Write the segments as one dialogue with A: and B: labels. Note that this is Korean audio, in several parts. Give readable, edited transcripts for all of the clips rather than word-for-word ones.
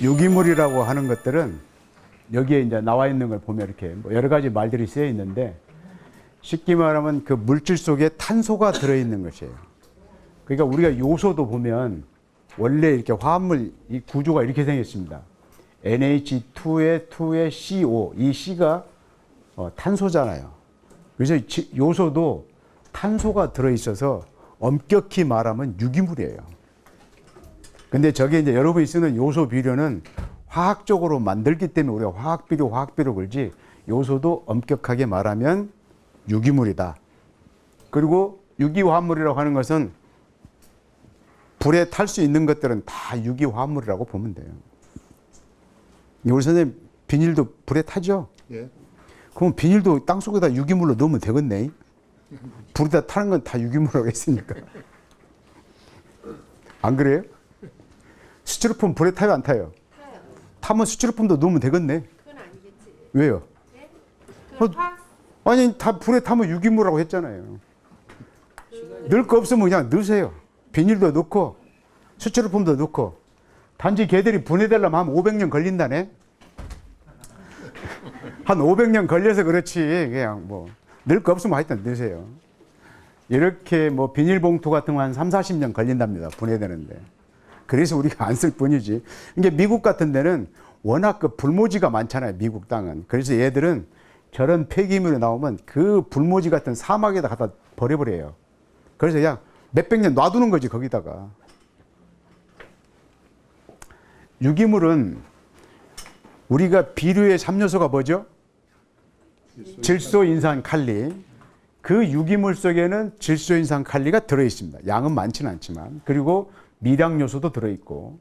A: 유기물이라고 하는 것들은 여기에 이제 나와 있는 걸 보면 이렇게 뭐 여러 가지 말들이 쓰여 있는데, 쉽게 말하면 그 물질 속에 탄소가 들어있는 것이에요. 그러니까 우리가 요소도 보면 원래 이렇게 화합물 이 구조가 이렇게 생겼습니다. NH2에 2에 CO, 이 C가 탄소잖아요. 그래서 요소도 탄소가 들어있어서 엄격히 말하면 유기물이에요. 근데 저게 이제 여러분이 쓰는 요소 비료는 화학적으로 만들기 때문에 우리가 화학비료 그러지, 요소도 엄격하게 말하면 유기물이다. 그리고 유기화합물이라고 하는 것은 불에 탈 수 있는 것들은 다 유기화합물이라고 보면 돼요. 우리 선생님, 비닐도 불에 타죠?
B: 예.
A: 그럼 비닐도 땅속에다 유기물로 넣으면 되겠네. 불에다 타는 건 다 유기물이라고 했으니까. 안 그래요? 스티로폼 불에 타요, 안 타요?
C: 타요.
A: 타면 스티로폼도 넣으면 되겠네.
C: 그건 아니겠지.
A: 왜요?
C: 네? 그 화학
A: 아니, 다 불에 타면 유기물이라고 했잖아요. 넣을 거 없으면 그냥 넣으세요. 비닐도 넣고 스티로폼도 넣고. 단지 걔들이 분해되려면 한 500년 걸린다네. 한 500년 걸려서 그렇지. 그냥 뭐 넣을 거 없으면 하여튼 넣으세요. 이렇게 뭐 비닐봉투 같은 거 한 3, 40년 걸린답니다. 분해되는데. 그래서 우리가 안 쓸 뿐이지. 이게 미국 같은 데는 워낙 그 불모지가 많잖아요. 미국 땅은. 그래서 얘들은 저런 폐기물이 나오면 그 불모지 같은 사막에다 갖다 버려버려요. 그래서 그냥 몇백 년 놔두는 거지, 거기다가. 유기물은 우리가 비료의 3요소가 뭐죠? 질소, 인산, 칼리. 그 유기물 속에는 질소, 인산, 칼리가 들어있습니다. 양은 많지는 않지만. 그리고 미량 요소도 들어있고,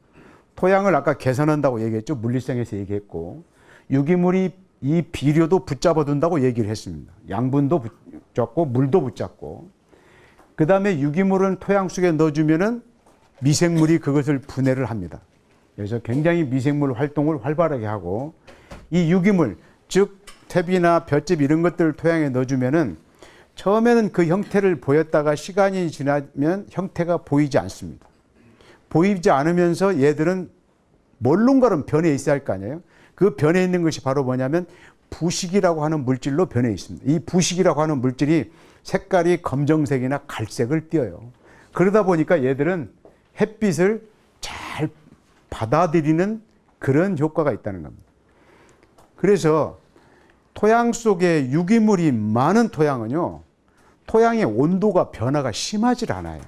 A: 토양을 아까 개선한다고 얘기했죠. 물리성에서 얘기했고, 유기물이 이 비료도 붙잡아 둔다고 얘기를 했습니다. 양분도 붙잡고 물도 붙잡고, 그 다음에 유기물은 토양 속에 넣어주면은 미생물이 그것을 분해를 합니다. 그래서 굉장히 미생물 활동을 활발하게 하고, 이 유기물, 즉 퇴비나 볏짚 이런 것들을 토양에 넣어주면은 처음에는 그 형태를 보였다가 시간이 지나면 형태가 보이지 않습니다. 보이지 않으면서 얘들은 뭘론가는 변해 있어야 할 거 아니에요? 그 변해 있는 것이 바로 뭐냐면 부식이라고 하는 물질로 변해 있습니다. 이 부식이라고 하는 물질이 색깔이 검정색이나 갈색을 띠어요. 그러다 보니까 얘들은 햇빛을 잘 받아들이는 그런 효과가 있다는 겁니다. 그래서 토양 속에 유기물이 많은 토양은요, 토양의 온도가 변화가 심하지 않아요.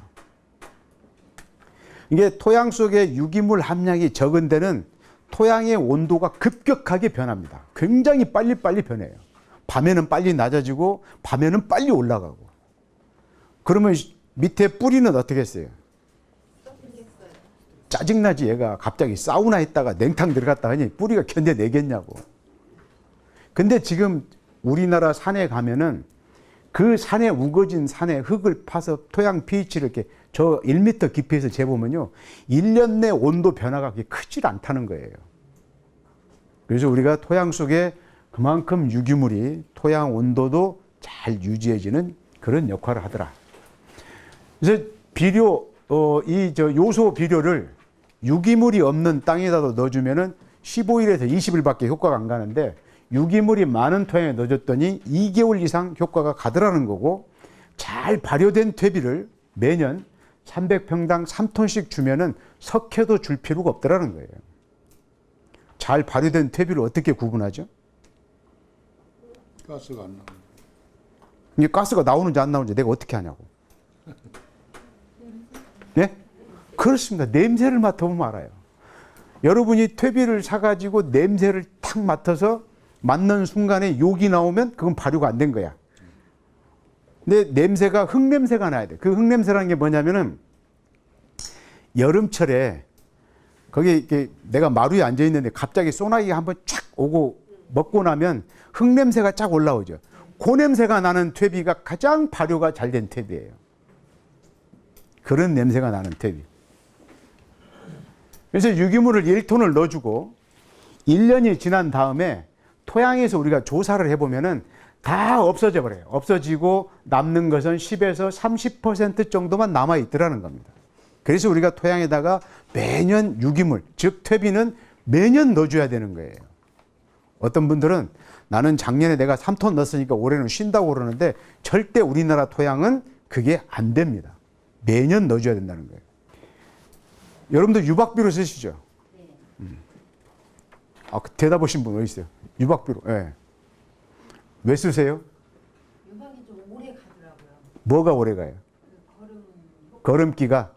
A: 이게 토양 속에 유기물 함량이 적은 데는 토양의 온도가 급격하게 변합니다. 굉장히 빨리빨리 변해요. 밤에는 빨리 낮아지고 밤에는 빨리 올라가고. 그러면 밑에 뿌리는 어떻게 했어요? 짜증나지. 얘가 갑자기 사우나 했다가 냉탕 들어갔다 하니 뿌리가 견뎌내겠냐고. 근데 지금 우리나라 산에 가면은 그 산에 우거진 산에 흙을 파서 토양 pH를 이렇게 저 1m 깊이에서 재보면요, 1년 내 온도 변화가 그렇게 크질 않다는 거예요. 그래서 우리가 토양 속에 그만큼 유기물이 토양 온도도 잘 유지해지는 그런 역할을 하더라. 그래서 비료, 요소 비료를 유기물이 없는 땅에다 넣어주면은 15일에서 20일밖에 효과가 안 가는데, 유기물이 많은 토양에 넣어줬더니 2개월 이상 효과가 가더라는 거고, 잘 발효된 퇴비를 매년 300평당 3톤씩 주면은 석회도 줄 필요가 없더라는 거예요. 잘 발효된 퇴비를 어떻게 구분하죠?
B: 가스가 안 나옵니다.
A: 이게 가스가 나오는지 안 나오는지 내가 어떻게 하냐고. 네? 그렇습니다. 냄새를 맡아보면 알아요. 여러분이 퇴비를 사가지고 냄새를 탁 맡아서 맡는 순간에 욕이 나오면 그건 발효가 안 된 거야. 근데 냄새가 흙냄새가 나야 돼. 그 흙냄새라는 게 뭐냐면은 여름철에 거기 이렇게 내가 마루에 앉아 있는데 갑자기 소나기가 한번 쫙 오고 먹고 나면 흙냄새가 쫙 올라오죠. 그 냄새가 나는 퇴비가 가장 발효가 잘 된 퇴비예요. 그런 냄새가 나는 퇴비. 그래서 유기물을 1톤을 넣어주고 1년이 지난 다음에 토양에서 우리가 조사를 해보면은 다 없어져 버려요. 없어지고 남는 것은 10에서 30% 정도만 남아 있더라는 겁니다. 그래서 우리가 토양에다가 매년 유기물, 즉 퇴비는 매년 넣어줘야 되는 거예요. 어떤 분들은 나는 작년에 내가 3톤 넣었으니까 올해는 쉰다고 그러는데 절대 우리나라 토양은 그게 안 됩니다. 매년 넣어줘야 된다는 거예요. 여러분들 유박비료 쓰시죠? 대답하신 분 어디 있어요? 유박비료. 예. 왜 쓰세요?
C: 유박이 좀 오래 가더라고요.
A: 뭐가 오래 가요? 걸음기가?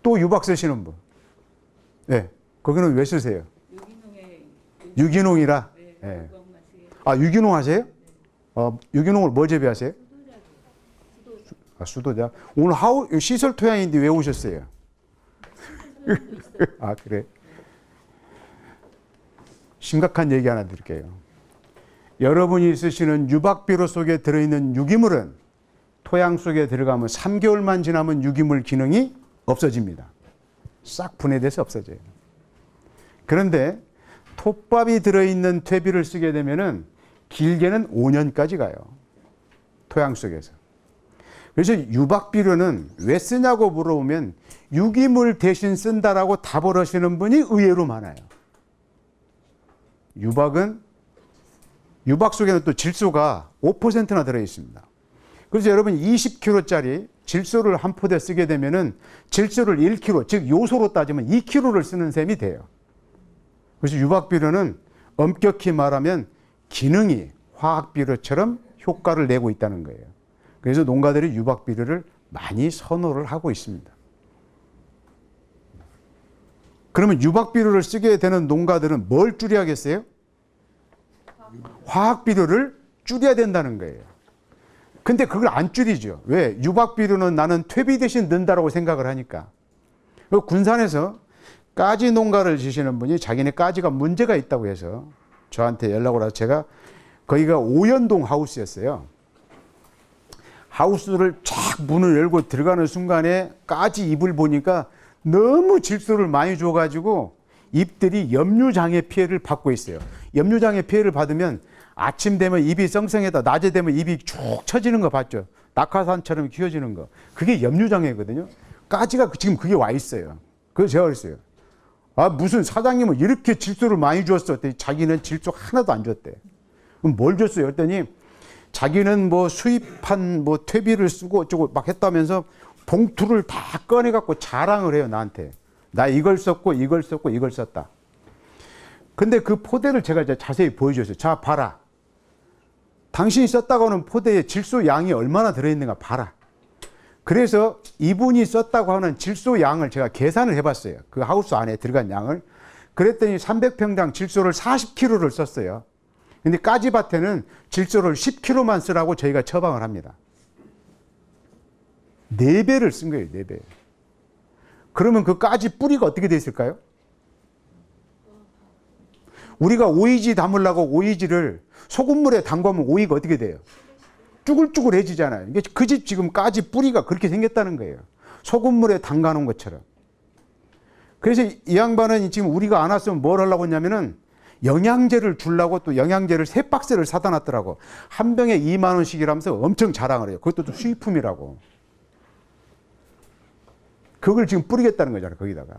A: 또 유박 쓰시는 분? 네. 거기는 왜 쓰세요? 유기농이라? 네. 유기농 하세요? 유기농을 뭐 재배하세요? 수도자. 오늘 시설 토양인데 왜 오셨어요? 그래. 심각한 얘기 하나 드릴게요. 여러분이 쓰시는 유박비료 속에 들어있는 유기물은 토양 속에 들어가면 3개월만 지나면 유기물 기능이 없어집니다. 싹 분해돼서 없어져요. 그런데 톱밥이 들어있는 퇴비를 쓰게 되면은 길게는 5년까지 가요. 토양 속에서. 그래서 유박비료는 왜 쓰냐고 물어보면 유기물 대신 쓴다라고 답을 하시는 분이 의외로 많아요. 유박 속에는 또 질소가 5%나 들어있습니다. 그래서 여러분 20kg짜리 질소를 한 포대 쓰게 되면은 질소를 1kg, 즉 요소로 따지면 2kg를 쓰는 셈이 돼요. 그래서 유박비료는 엄격히 말하면 기능이 화학비료처럼 효과를 내고 있다는 거예요. 그래서 농가들이 유박비료를 많이 선호를 하고 있습니다. 그러면 유박비료를 쓰게 되는 농가들은 뭘 줄여야겠어요? 화학비료를 줄여야 된다는 거예요. 근데 그걸 안 줄이죠. 왜? 유박비료는 나는 퇴비 대신 넣는다고 생각을 하니까. 군산에서 까지 농가를 지시는 분이 자기네 까지가 문제가 있다고 해서 저한테 연락을 와서 제가 거기가 오연동 하우스였어요. 하우스를 쫙 문을 열고 들어가는 순간에 까지 잎을 보니까 너무 질소를 많이 줘가지고 잎들이 염류장애 피해를 받고 있어요. 염류장애 피해를 받으면 아침 되면 잎이 썽썽해다 낮에 되면 잎이 쭉 처지는 거 봤죠. 낙하산처럼 휘어지는 거. 그게 염류장애거든요. 까지가 지금 그게 와 있어요. 그래서 제가 그랬어요. 무슨 사장님은 이렇게 질소를 많이 줬어. 그랬더니 자기는 질소 하나도 안 줬대. 그럼 뭘 줬어요? 그랬더니 자기는 뭐 수입한 뭐 퇴비를 쓰고 어쩌고 막 했다면서 봉투를 다 꺼내갖고 자랑을 해요, 나한테. 나 이걸 썼고, 이걸 썼고, 이걸 썼다. 근데 그 포대를 제가 이제 자세히 보여줬어요. 자, 봐라. 당신이 썼다고 하는 포대에 질소 양이 얼마나 들어있는가 봐라. 그래서 이분이 썼다고 하는 질소 양을 제가 계산을 해봤어요. 그 하우스 안에 들어간 양을. 그랬더니 300평당 질소를 40kg를 썼어요. 근데 까지밭에는 질소를 10kg만 쓰라고 저희가 처방을 합니다. 4배를 쓴 거예요, 4배. 그러면 그 까지 뿌리가 어떻게 돼 있을까요? 우리가 오이지 담으려고 오이지를 소금물에 담가면 오이가 어떻게 돼요? 쭈글쭈글해지잖아요. 이게 그 집 지금 까지 뿌리가 그렇게 생겼다는 거예요. 소금물에 담가 놓은 것처럼. 그래서 이 양반은 지금 우리가 안 왔으면 뭘 하려고 했냐면은 영양제를 주려고 또 영양제를 3박스를 사다 놨더라고. 한 병에 2만 원씩이라면서 엄청 자랑을 해요. 그것도 또 수입품이라고. 그걸 지금 뿌리겠다는 거잖아요, 거기다가.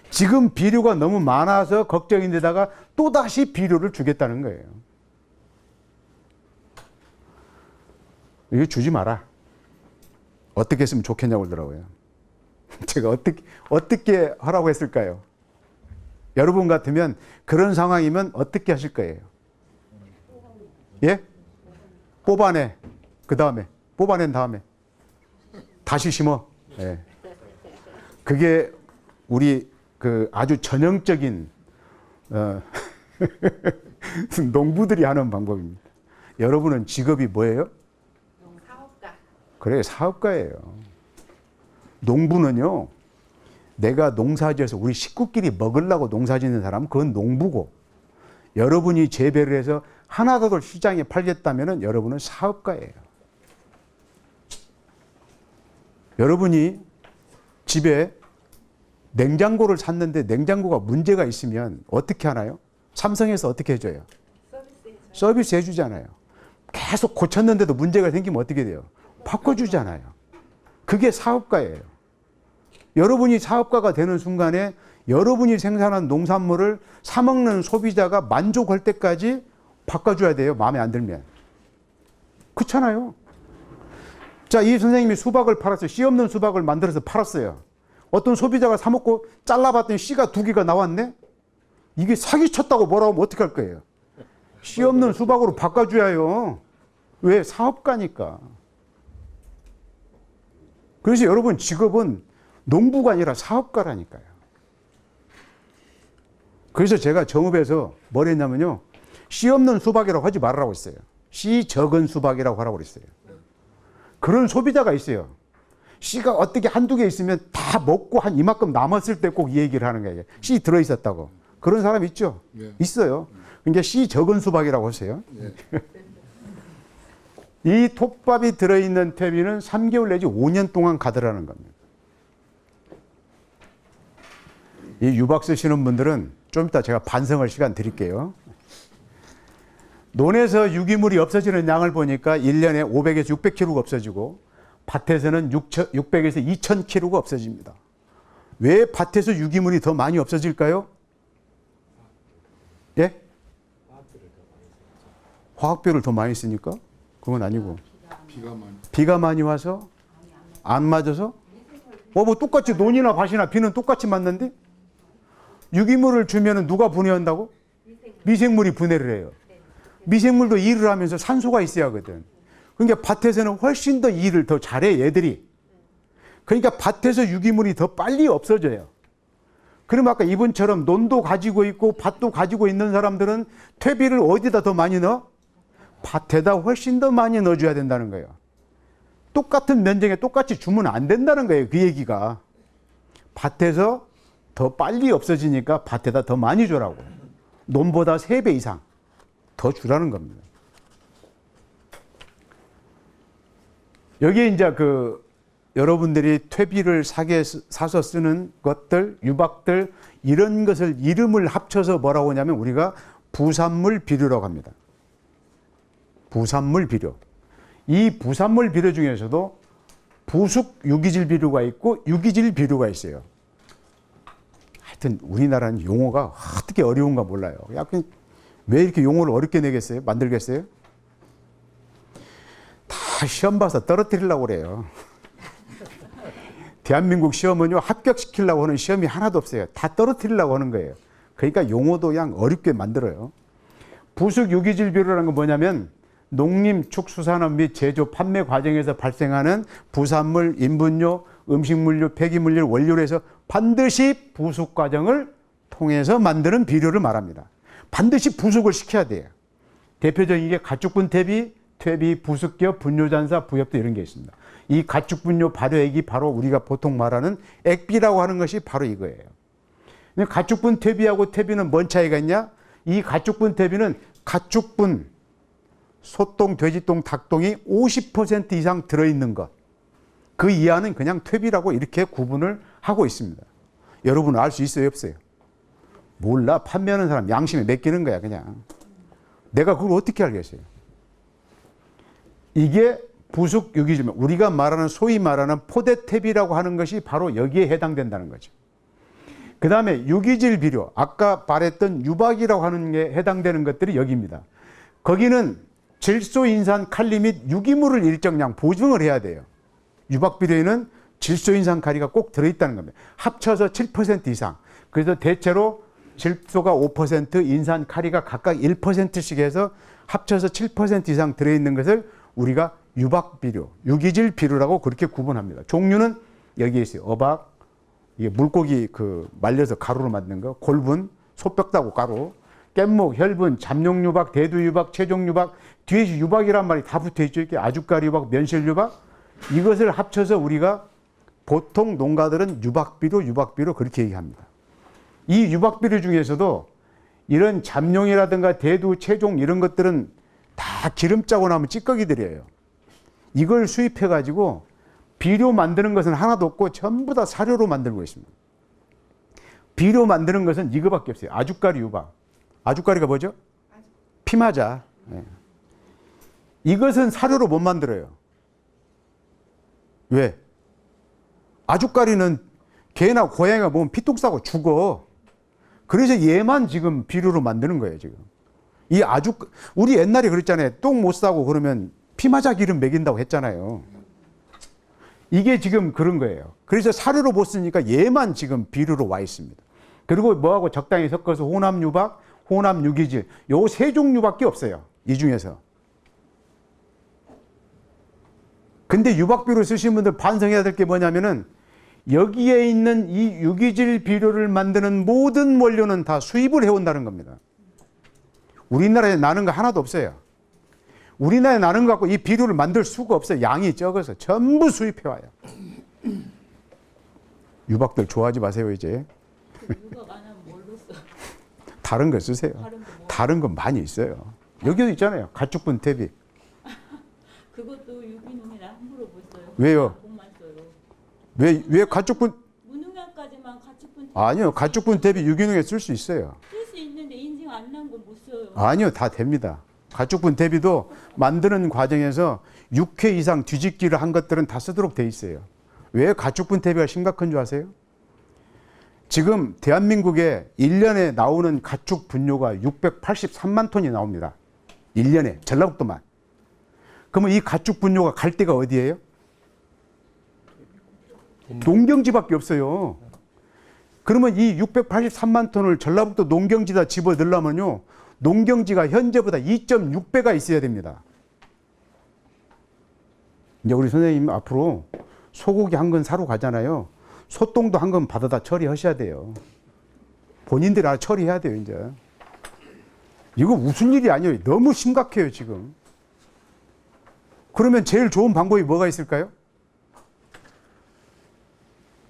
A: 지금 비료가 너무 많아서 걱정인데다가 또다시 비료를 주겠다는 거예요. 이거 주지 마라. 어떻게 했으면 좋겠냐고 그러더라고요. 제가 어떻게 하라고 했을까요? 여러분 같으면 그런 상황이면 어떻게 하실 거예요? 예? 뽑아내. 그 다음에. 뽑아낸 다음에. 다시 심어. 예. 그게 우리 그 아주 전형적인 농부들이 하는 방법입니다. 여러분은 직업이 뭐예요?
C: 사업가.
A: 그래, 사업가예요. 농부는요, 내가 농사지어서 우리 식구끼리 먹으려고 농사짓는 사람은 그건 농부고, 여러분이 재배를 해서 하나라도 시장에 팔겠다면 여러분은 사업가예요. 여러분이 집에 냉장고를 샀는데 냉장고가 문제가 있으면 어떻게 하나요? 삼성에서 어떻게 해줘요? 서비스 해주잖아요. 계속 고쳤는데도 문제가 생기면 어떻게 돼요? 바꿔주잖아요. 그게 사업가예요. 여러분이 사업가가 되는 순간에 여러분이 생산한 농산물을 사 먹는 소비자가 만족할 때까지 바꿔줘야 돼요. 마음에 안 들면. 그렇잖아요. 자, 이 선생님이 수박을 팔았어요. 씨 없는 수박을 만들어서 팔았어요. 어떤 소비자가 사 먹고 잘라봤더니 씨가 2개가 나왔네? 이게 사기쳤다고 뭐라고 하면 어떡할 거예요? 씨 없는 수박으로 바꿔줘야요. 왜? 사업가니까. 그래서 여러분 직업은 농부가 아니라 사업가라니까요. 그래서 제가 정읍에서 뭘 했냐면요. 씨 없는 수박이라고 하지 말라고 했어요. 씨 적은 수박이라고 하라고 그랬어요. 그런 소비자가 있어요. 씨가 어떻게 한두 개 있으면 다 먹고 한 이만큼 남았을 때 꼭 이 얘기를 하는 거예요. 씨 들어있었다고. 그런 사람 있죠?
B: 네.
A: 있어요. 그러니까 씨 적은 수박이라고 하세요.
B: 네.
A: 이 톱밥이 들어있는 퇴비는 3개월 내지 5년 동안 가더라는 겁니다. 이 유박 쓰시는 분들은 좀 이따 제가 반성할 시간 드릴게요. 논에서 유기물이 없어지는 양을 보니까 1년에 500에서 600kg가 없어지고 밭에서는 600에서 2000kg가 없어집니다. 왜 밭에서 유기물이 더 많이 없어질까요? 예? 화학비를 더 많이 쓰니까? 그건 아니고. 비가 많이 와서? 안 맞아서? 뭐 똑같이 논이나 밭이나 비는 똑같이 맞는데? 유기물을 주면 누가 분해한다고? 미생물이 분해를 해요. 미생물도 일을 하면서 산소가 있어야 하거든. 그러니까 밭에서는 훨씬 더 일을 더 잘해, 얘들이. 그러니까 밭에서 유기물이 더 빨리 없어져요. 그럼 아까 이분처럼 논도 가지고 있고 밭도 가지고 있는 사람들은 퇴비를 어디다 더 많이 넣어? 밭에다 훨씬 더 많이 넣어줘야 된다는 거예요. 똑같은 면적에 똑같이 주면 안 된다는 거예요. 그 얘기가. 밭에서 더 빨리 없어지니까 밭에다 더 많이 주라고. 논보다 3배 이상 더 주라는 겁니다. 여기에 이제 여러분들이 퇴비를 사서 쓰는 것들, 유박들, 이런 것을 이름을 합쳐서 뭐라고 하냐면 우리가 부산물 비료라고 합니다. 부산물 비료. 이 부산물 비료 중에서도 부숙 유기질 비료가 있고 유기질 비료가 있어요. 하여튼 우리나라는 용어가 어떻게 어려운가 몰라요. 약간 왜 이렇게 용어를 어렵게 내겠어요? 만들겠어요? 다 시험 봐서 떨어뜨리려고 그래요. 대한민국 시험은요, 합격시키려고 하는 시험이 하나도 없어요. 다 떨어뜨리려고 하는 거예요. 그러니까 용어도 그냥 어렵게 만들어요. 부숙 유기질 비료라는 건 뭐냐면 농림, 축수산업 및 제조, 판매 과정에서 발생하는 부산물, 인분료, 음식물류, 폐기물류, 원료로 해서 반드시 부숙 과정을 통해서 만드는 비료를 말합니다. 반드시 부숙을 시켜야 돼요. 대표적인 게 가축분 퇴비, 부숙기업, 분뇨잔사, 부엽도 이런 게 있습니다. 이 가축분뇨 발효액이 바로 우리가 보통 말하는 액비라고 하는 것이 바로 이거예요. 가축분 퇴비하고 퇴비는 뭔 차이가 있냐? 이 가축분 퇴비는 가축분, 소똥, 돼지똥, 닭똥이 50% 이상 들어있는 것. 그 이하는 그냥 퇴비라고 이렇게 구분을 하고 있습니다. 여러분은 알 수 있어요, 없어요? 몰라. 판매하는 사람 양심에 맡기는 거야, 그냥. 내가 그걸 어떻게 알겠어요? 이게 부숙 유기질, 우리가 말하는 소위 말하는 포대퇴비라고 하는 것이 바로 여기에 해당된다는 거죠. 그 다음에 유기질 비료, 아까 말했던 유박이라고 하는 게 해당되는 것들이 여기입니다. 거기는 질소인산 칼리 및 유기물을 일정량 보증을 해야 돼요. 유박 비료에는 질소인산 칼리가 꼭 들어있다는 겁니다. 합쳐서 7% 이상. 그래서 대체로 질소가 5%, 인산 칼리가 각각 1%씩 해서 합쳐서 7% 이상 들어있는 것을 우리가 유박 비료, 유기질 비료라고 그렇게 구분합니다. 종류는 여기에 있어요. 어박, 이게 물고기 말려서 가루로 만든 거, 골분, 소뼈다고 가루, 깻목, 혈분, 잠룡유박, 대두유박, 최종유박, 뒤에 유박이란 말이 다 붙어있죠. 이렇게 아주가리유박, 면실유박. 이것을 합쳐서 우리가 보통 농가들은 유박비료 그렇게 얘기합니다. 이 유박비료 중에서도 이런 잠룡이라든가 대두, 최종 이런 것들은 다 기름 짜고 나면 찌꺼기들이에요. 이걸 수입해가지고 비료 만드는 것은 하나도 없고 전부 다 사료로 만들고 있습니다. 비료 만드는 것은 이거밖에 없어요. 아주가리 유박. 아주가리가 뭐죠? 피마자. 네. 이것은 사료로 못 만들어요. 왜? 아주가리는 개나 고양이가 보면 피똥 싸고 죽어. 그래서 얘만 지금 비료로 만드는 거예요, 지금. 이 아주, 우리 옛날에 그랬잖아요. 똥 못 싸고 그러면 피마자 기름 먹인다고 했잖아요. 이게 지금 그런 거예요. 그래서 사료로 못 쓰니까 얘만 지금 비료로 와 있습니다. 그리고 뭐하고 적당히 섞어서 혼합 유박, 혼합 유기질, 요 세 종류밖에 없어요. 이 중에서. 근데 유박비료 쓰신 분들 반성해야 될 게 뭐냐면은 여기에 있는 이 유기질 비료를 만드는 모든 원료는 다 수입을 해온다는 겁니다. 우리나라에 나는 거 하나도 없어요. 우리나라에 나는 거 갖고 이 비료를 만들 수가 없어요. 양이 적어서 전부 수입해 와요. 유박들 좋아하지 마세요, 이제.
B: 유박 안 하면 뭘로 써?
A: 다른 거 쓰세요.
B: 다른 거 뭐?
A: 다른 거 많이 있어요. 여기도 있잖아요. 가축분 퇴비.
B: 그것도 유기농이라 함부로 못 써요.
A: 왜요?
B: 돈만 써요.
A: 왜 가축분?
B: 무농약까지만 가축분
A: 아니요. 가축분 퇴비 유기농에 쓸 수 있어요.
B: 쓸수 있는데 인증 안 난 건 못 써요.
A: 아니요. 다 됩니다. 가축분 퇴비도 만드는 과정에서 6회 이상 뒤집기를 한 것들은 다 쓰도록 돼 있어요. 왜 가축분 퇴비가 심각한 줄 아세요? 지금 대한민국에 1년에 나오는 가축 분뇨가 683만 톤이 나옵니다. 1년에 전라북도만. 그러면 이 가축 분뇨가 갈 데가 어디예요? 농경지밖에 없어요. 그러면 이 683만 톤을 전라북도 농경지다 집어넣으려면요, 농경지가 현재보다 2.6배가 있어야 됩니다. 이제 우리 선생님 앞으로 소고기 한 건 사러 가잖아요. 소똥도 한 건 받아다 처리하셔야 돼요. 본인들이 알아 처리해야 돼요, 이제. 이거 무슨 일이 아니에요. 너무 심각해요, 지금. 그러면 제일 좋은 방법이 뭐가 있을까요?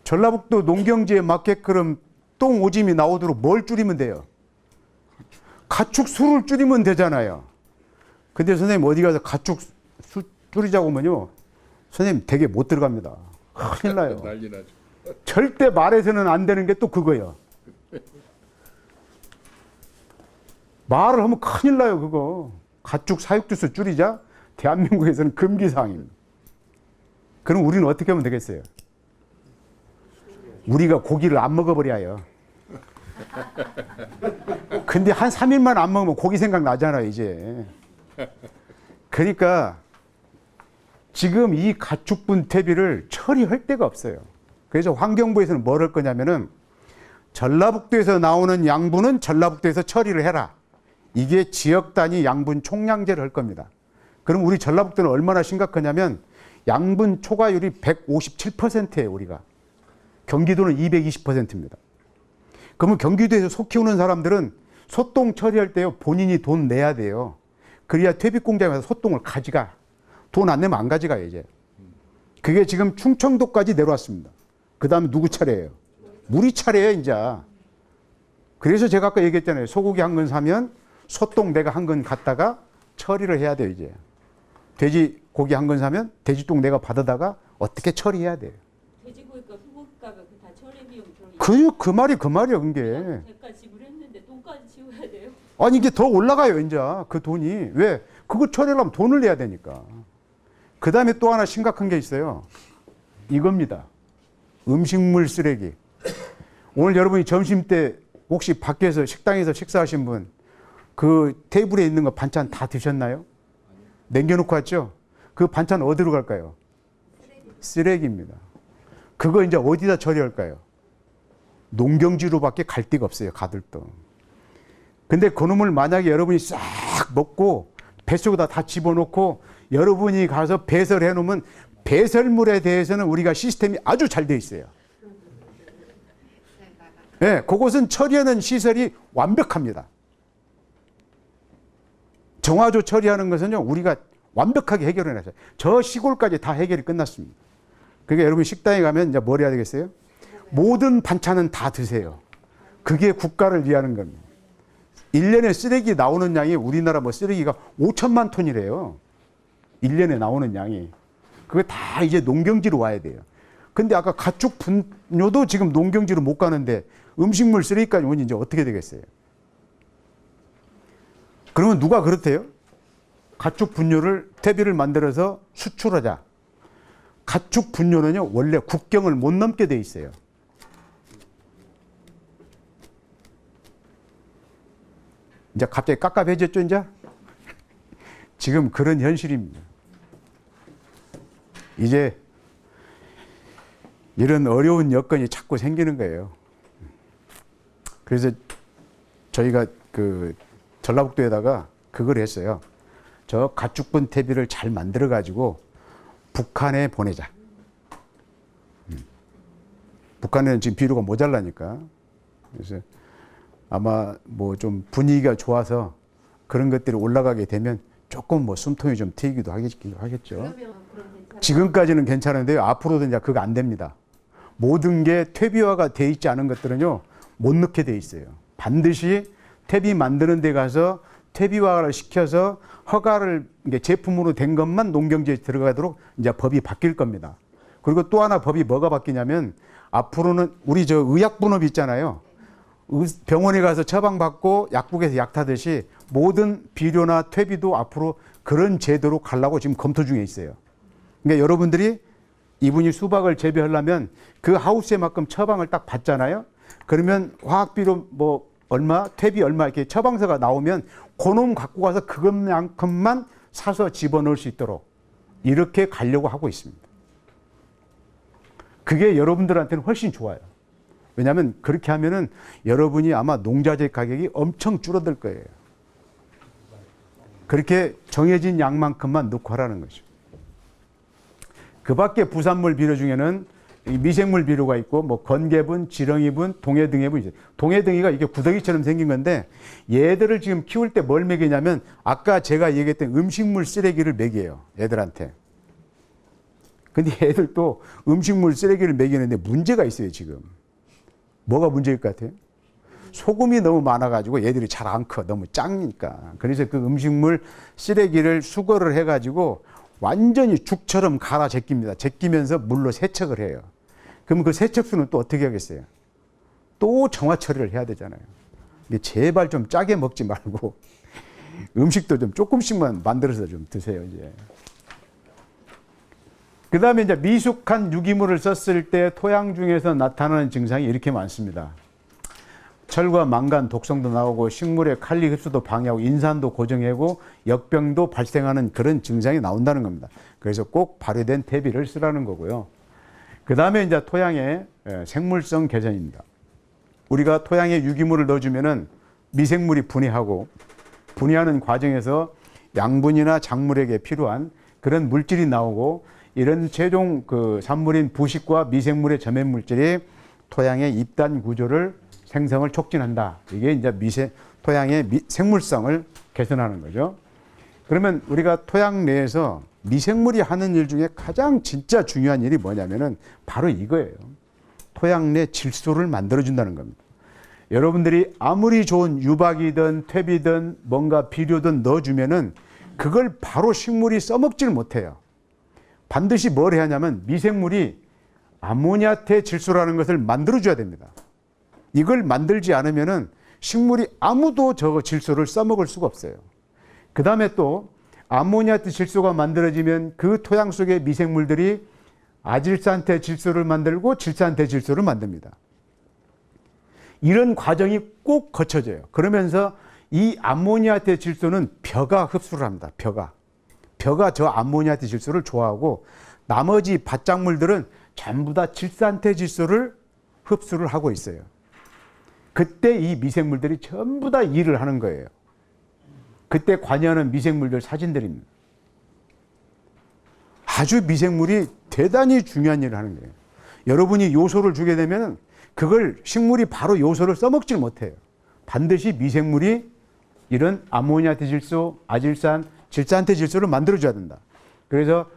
A: 전라북도 농경지에 맞게끔 똥 오짐이 나오도록 뭘 줄이면 돼요? 가축 수를 줄이면 되잖아요. 근데 선생님 어디 가서 가축 수 줄이자고 하면요, 선생님 댁에 못 들어갑니다. 큰일 나요.
D: 난리 나죠.
A: 절대 말해서는 안 되는 게 또 그거예요. 말을 하면 큰일 나요, 그거. 가축 사육주수 줄이자? 대한민국에서는 금기사항입니다. 그럼 우리는 어떻게 하면 되겠어요? 우리가 고기를 안 먹어버려요. 근데 한 3일만 안 먹으면 고기 생각 나잖아요, 이제. 그러니까 지금 이 가축분 퇴비를 처리할 데가 없어요. 그래서 환경부에서는 뭘 할 거냐면은 전라북도에서 나오는 양분은 전라북도에서 처리를 해라. 이게 지역 단위 양분 총량제를 할 겁니다. 그럼 우리 전라북도는 얼마나 심각하냐면 양분 초과율이 157%예요, 우리가. 경기도는 220%입니다. 그러면 경기도에서 소 키우는 사람들은 소똥 처리할 때요, 본인이 돈 내야 돼요. 그래야 퇴비공장에서 소똥을 가져가. 돈 안 내면 안 가져가요, 이제. 그게 지금 충청도까지 내려왔습니다. 그 다음에 누구 차례예요? 우리 차례예요, 이제. 그래서 제가 아까 얘기했잖아요. 소고기 한 건 사면 소똥 내가 한 건 갖다가 처리를 해야 돼요, 이제. 돼지고기 한 건 사면 돼지똥 내가 받아다가 어떻게 처리해야 돼요.
B: 돼지고기값, 소고기값 다 처리 비용 들어.
A: 그 말이 그 말이에요, 그게.
B: 대가 지불했는데 돈까지 지워야 돼요.
A: 아니, 이게 더 올라가요, 이제. 그 돈이. 왜? 그거 처리하려면 돈을 내야 되니까. 그 다음에 또 하나 심각한 게 있어요. 이겁니다. 음식물 쓰레기. 오늘 여러분이 점심 때 혹시 밖에서 식당에서 식사하신 분, 그 테이블에 있는 거 반찬 다 드셨나요? 남겨놓고 왔죠? 그 반찬 어디로 갈까요? 쓰레기입니다. 그거 이제 어디다 처리할까요? 농경지로밖에 갈 데가 없어요, 가들도. 근데 그놈을 만약에 여러분이 싹 먹고 뱃속에다 다 집어넣고 여러분이 가서 배설해 놓으면 배설물에 대해서는 우리가 시스템이 아주 잘 돼 있어요. 네, 그곳은 처리하는 시설이 완벽합니다. 정화조 처리하는 것은요, 우리가 완벽하게 해결해 놨어요. 저 시골까지 다 해결이 끝났습니다. 그러니까 여러분 식당에 가면 이제 뭘 해야 되겠어요? 모든 반찬은 다 드세요. 그게 국가를 위하는 겁니다. 1년에 쓰레기 나오는 양이 우리나라 뭐 쓰레기가 5천만 톤이래요. 1년에 나오는 양이. 그게 다 이제 농경지로 와야 돼요. 근데 아까 가축 분뇨도 지금 농경지로 못 가는데 음식물 쓰레기까지 오니 이제 어떻게 되겠어요? 그러면 누가 그렇대요? 가축 분뇨를 퇴비를 만들어서 수출하자. 가축 분뇨는요, 원래 국경을 못 넘게 돼 있어요. 이제 갑자기 깝깝해졌죠, 이제? 지금 그런 현실입니다. 이제 이런 어려운 여건이 자꾸 생기는 거예요. 그래서 저희가 그 전라북도에다가 그걸 했어요. 저 가축분 퇴비를 잘 만들어 가지고 북한에 보내자. 북한에는 지금 비료가 모자라니까. 그래서 아마 뭐 좀 분위기가 좋아서 그런 것들이 올라가게 되면 조금 뭐 숨통이 좀 트이기도 하겠죠.
C: 그러면 그럼 괜찮아요.
A: 지금까지는 괜찮은데요. 앞으로도 이제 그거 안 됩니다. 모든 게 퇴비화가 돼 있지 않은 것들은요, 못 넣게 돼 있어요. 반드시 퇴비 만드는 데 가서 퇴비화를 시켜서 허가를 이제 제품으로 된 것만 농경지에 들어가도록 이제 법이 바뀔 겁니다. 그리고 또 하나 법이 뭐가 바뀌냐면 앞으로는 우리 저 의약분업 있잖아요. 병원에 가서 처방받고 약국에서 약 타듯이 모든 비료나 퇴비도 앞으로 그런 제도로 가려고 지금 검토 중에 있어요. 그러니까 여러분들이 이분이 수박을 재배하려면 그 하우스에 만큼 처방을 딱 받잖아요. 그러면 화학비료 뭐 얼마, 퇴비 얼마 이렇게 처방서가 나오면 그놈 갖고 가서 그것만큼만 사서 집어넣을 수 있도록 이렇게 가려고 하고 있습니다. 그게 여러분들한테는 훨씬 좋아요. 왜냐하면 그렇게 하면은 여러분이 아마 농자재 가격이 엄청 줄어들 거예요. 그렇게 정해진 양만큼만 넣고 하라는 거죠. 그 밖에 부산물 비료 중에는 미생물 비료가 있고, 뭐 건개분, 지렁이분, 동해등해분 이제 동해등이가 이게 구더기처럼 생긴 건데 얘들을 지금 키울 때 뭘 먹이냐면 아까 제가 얘기했던 음식물 쓰레기를 먹여요. 애들한테. 근데 애들도 음식물 쓰레기를 먹이는데 문제가 있어요, 지금. 뭐가 문제일 것 같아요? 소금이 너무 많아가지고 얘들이 잘 안 커. 너무 작으니까. 그래서 그 음식물 쓰레기를 수거를 해가지고 완전히 죽처럼 갈아 제낍니다. 제끼면서 물로 세척을 해요. 그럼 그 세척수는 또 어떻게 하겠어요? 또 정화 처리를 해야 되잖아요. 근데 제발 좀 짜게 먹지 말고 음식도 좀 조금씩만 만들어서 좀 드세요, 이제. 그 다음에 이제 미숙한 유기물을 썼을 때 토양 중에서 나타나는 증상이 이렇게 많습니다. 철과 망간, 독성도 나오고 식물의 칼리 흡수도 방해하고 인산도 고정하고 역병도 발생하는 그런 증상이 나온다는 겁니다. 그래서 꼭 발효된 퇴비를 쓰라는 거고요. 그 다음에 이제 토양의 생물성 개선입니다. 우리가 토양에 유기물을 넣어주면은 미생물이 분해하고 분해하는 과정에서 양분이나 작물에게 필요한 그런 물질이 나오고 이런 최종 그 산물인 부식과 미생물의 점액 물질이 토양의 입단 구조를 생성을 촉진한다. 이게 이제 토양의 생물성을 개선하는 거죠. 그러면 우리가 토양 내에서 미생물이 하는 일 중에 가장 진짜 중요한 일이 뭐냐면은 바로 이거예요. 토양 내 질소를 만들어준다는 겁니다. 여러분들이 아무리 좋은 유박이든 퇴비든 뭔가 비료든 넣어주면은 그걸 바로 식물이 써먹질 못해요. 반드시 뭘 해야 하냐면 미생물이 아모니아태 질소라는 것을 만들어줘야 됩니다. 이걸 만들지 않으면은 식물이 아무도 저 질소를 써먹을 수가 없어요. 그 다음에 또 아모니아태 질소가 만들어지면 그 토양 속의 미생물들이 아질산태 질소를 만들고 질산태 질소를 만듭니다. 이런 과정이 꼭 거쳐져요. 그러면서 이 아모니아태 질소는 벼가 흡수를 합니다. 벼가 저 아모니아태 질소를 좋아하고 나머지 밭작물들은 전부 다 질산태 질소를 흡수를 하고 있어요. 그때 이 미생물들이 전부 다 일을 하는 거예요. 그때 관여하는 미생물들 사진들입니다. 아주 미생물이 대단히 중요한 일을 하는 거예요. 여러분이 요소를 주게 되면 그걸 식물이 바로 요소를 써먹질 못해요. 반드시 미생물이 이런 아모니아태 질소, 아질산, 질산태 질소를 만들어줘야 된다. 그래서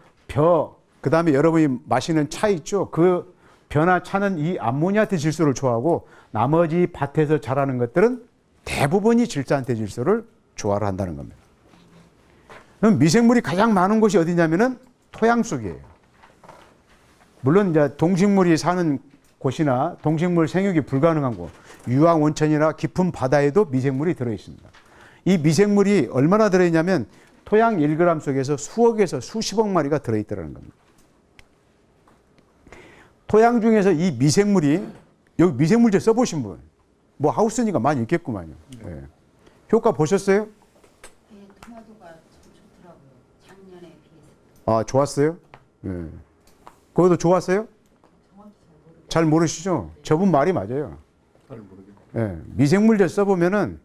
A: 그 다음에 여러분이 마시는 차 있죠? 그 벼나 차는 이 아모니아태 질소를 좋아하고 나머지 밭에서 자라는 것들은 대부분이 질산태 질소를 좋아를 한다는 겁니다. 그럼 미생물이 가장 많은 곳이 어디냐면은 토양 속이에요. 물론 이제 동식물이 사는 곳이나 동식물 생육이 불가능한 곳, 유황 온천이나 깊은 바다에도 미생물이 들어 있습니다. 이 미생물이 얼마나 들어 있냐면 토양 1g 속에서 수억에서 수십억 마리가 들어 있다는 겁니다. 토양 중에서 이 미생물이 여기 미생물제 써보신 분, 뭐 하우스니까 많이 있겠구만요. 네. 효과 보셨어요?
C: 예, 토마토가 참 좋더라고요. 작년에 비해서.
A: 아, 좋았어요? 예. 그것도 좋았어요? 잘 모르시죠? 저분 말이 맞아요.
D: 잘 모르겠어요.
A: 예. 미생물제 써보면은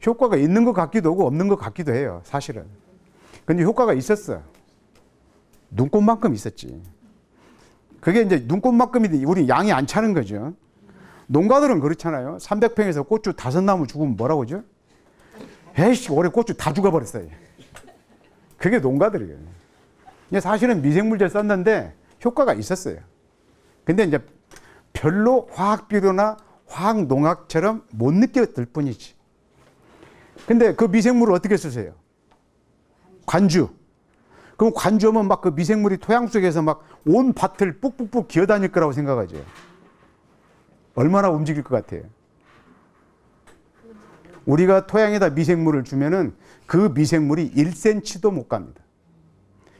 A: 효과가 있는 것 같기도 하고 없는 것 같기도 해요. 사실은. 근데 효과가 있었어. 눈꽃만큼 있었지. 그게 이제 눈꽃만큼이 우리 양이 안 차는 거죠. 농가들은 그렇잖아요. 300평에서 고추 5나무 죽으면 뭐라고 하죠? 에이씨, 올해 고추 다 죽어버렸어요. 그게 농가들이에요. 근데 사실은 미생물제 썼는데 효과가 있었어요. 근데 이제 별로 화학 비료나 화학 농약처럼 못 느꼈을 뿐이지. 근데 그 미생물을 어떻게 쓰세요? 관주. 그럼 관주하면 막 그 미생물이 토양 속에서 막 온 밭을 뿍뿍뿍 기어다닐 거라고 생각하죠. 얼마나 움직일 것 같아요? 우리가 토양에다 미생물을 주면은 그 미생물이 1cm도 못 갑니다.